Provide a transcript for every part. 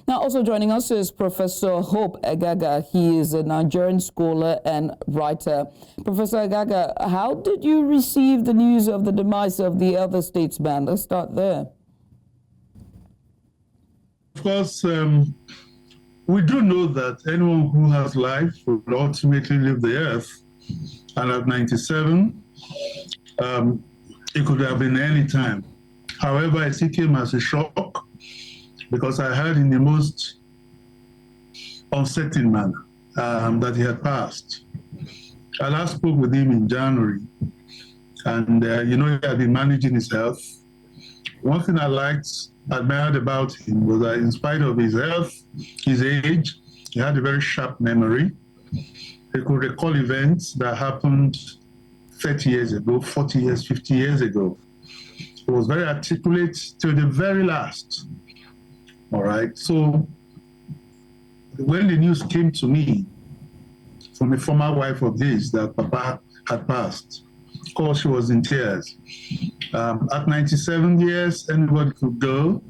Now, also joining us is Professor Hope Eghagha. He is a Nigerian scholar and writer. Professor Eghagha, how did you receive the news of the demise of the elder statesman? Let's start there. Of course, we do know that anyone who has life will ultimately leave the earth. And at 97, it could have been any time. However, it still came as a shock because I heard in the most uncertain manner that he had passed. I last spoke with him in January, and he had been managing his health. One thing I admired about him was that in spite of his health, his age, he had a very sharp memory. He could recall events that happened 30 years ago, 40 years, 50 years ago. He was very articulate till the very last. All right. So when the news came to me from a former wife of his that Papa had passed, of course, she was in tears. At 97 years, anybody could go,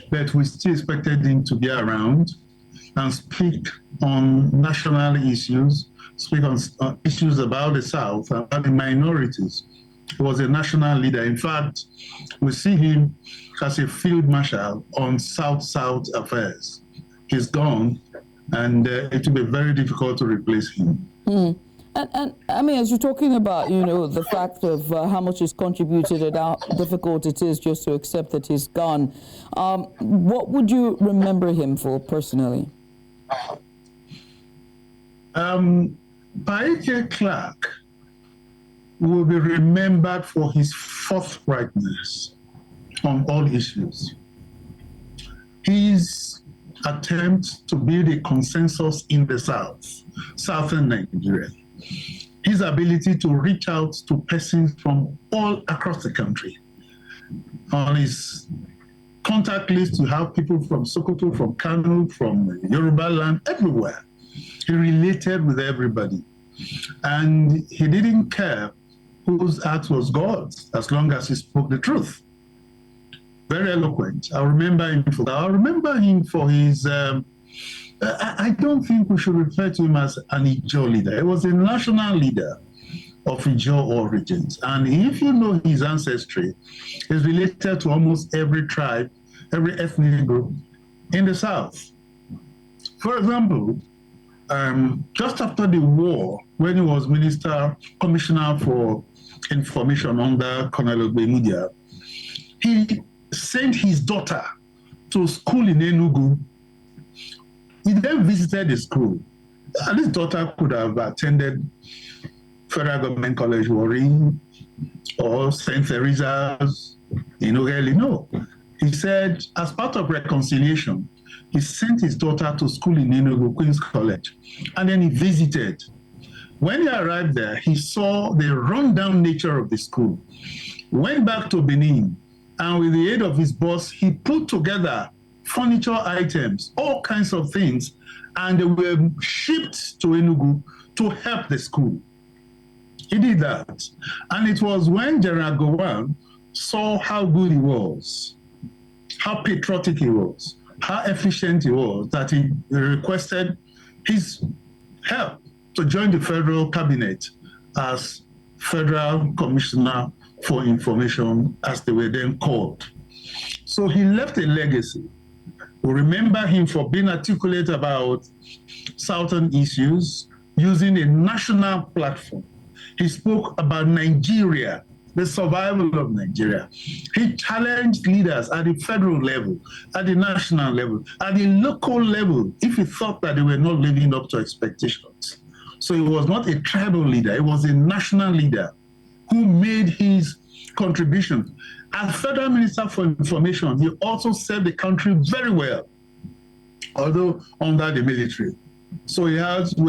but we still expected him to be around and speak on national issues, speak on issues about the South, about the minorities. He was a national leader. In fact, we see him as a field marshal on South-South affairs. He's gone, and it will be very difficult to replace him. And I mean, as you're talking about, the fact of how much he's contributed and how difficult it is just to accept that he's gone, what would you remember him for personally? Edwin Clark will be remembered for his forthrightness on all issues. His attempt to build a consensus in the South, Southern Nigeria. His ability to reach out to persons from all across the country. On his contact list, you have people from Sokoto, from Kano, from Yoruba land, everywhere. He related with everybody. And he didn't care whose act was God's, as long as he spoke the truth. Very eloquent. I remember him for his, I don't think we should refer to him as an Ijaw leader. He was a national leader of Ijaw origins. And if you know his ancestry, he's related to almost every tribe, every ethnic group in the South. For example, just after the war, when he was Commissioner for Information under Colonel Ogbemudia, he sent his daughter to school in Enugu. He then visited the school. And his daughter could have attended Federal Government College Warri or St. Teresa's in Ogeli. No. He said, as part of reconciliation, he sent his daughter to school in Enugu, Queen's College, and then he visited. When he arrived there, he saw the rundown nature of the school, went back to Benin, and with the aid of his boss, he put together furniture items, all kinds of things, and they were shipped to Enugu to help the school. He did that. And it was when General Gowon saw how good he was, how patriotic he was, how efficient he was, that he requested his help to join the federal cabinet as Federal Commissioner for Information, as they were then called. So he left a legacy. We remember him for being articulate about Southern issues, using a national platform. He spoke about Nigeria, the survival of Nigeria. He challenged leaders at the federal level, at the national level, at the local level, if he thought that they were not living up to expectations. So he was not a tribal leader, he was a national leader who made his contribution. As Federal Minister for Information, he also served the country very well, although under the military. So we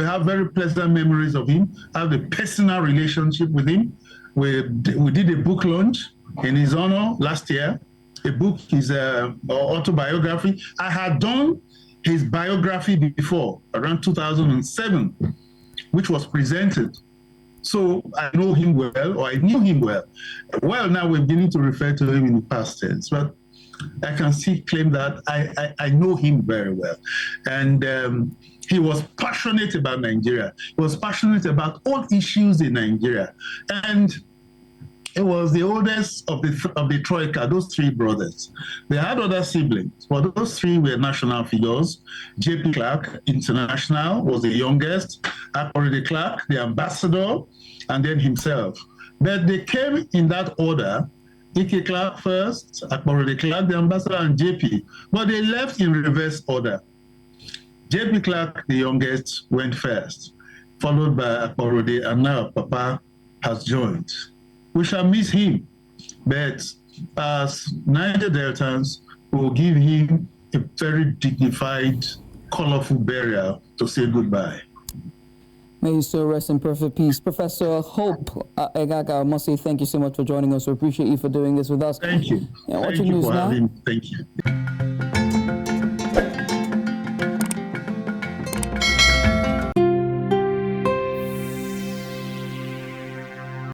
have very pleasant memories of him, have a personal relationship with him. We did a book launch in his honor last year. A book, his autobiography. I had done his biography before, around 2007, which was presented. So I know him well, or I knew him well. Well, now we're beginning to refer to him in the past tense. But I can still claim that I know him very well. And he was passionate about Nigeria. He was passionate about all issues in Nigeria. And he was the oldest of the Troika, those three brothers. They had other siblings, but those three were national figures. J.P. Clark, international, was the youngest. Edwin Clark, the ambassador, and then himself. But they came in that order. E.K. Clark first, Edwin Clark, the ambassador, and J.P. But they left in reverse order. J.P. Clark, the youngest, went first, followed by Edwin, and now Papa has joined. We shall miss him, but as Niger Deltans, we will give him a very dignified, colorful burial to say goodbye. May you still rest in perfect peace. Professor Hope Eghagha, I must say thank you so much for joining us. We appreciate you for doing this with us. Thank you. Yeah, thank you for having me. Thank you.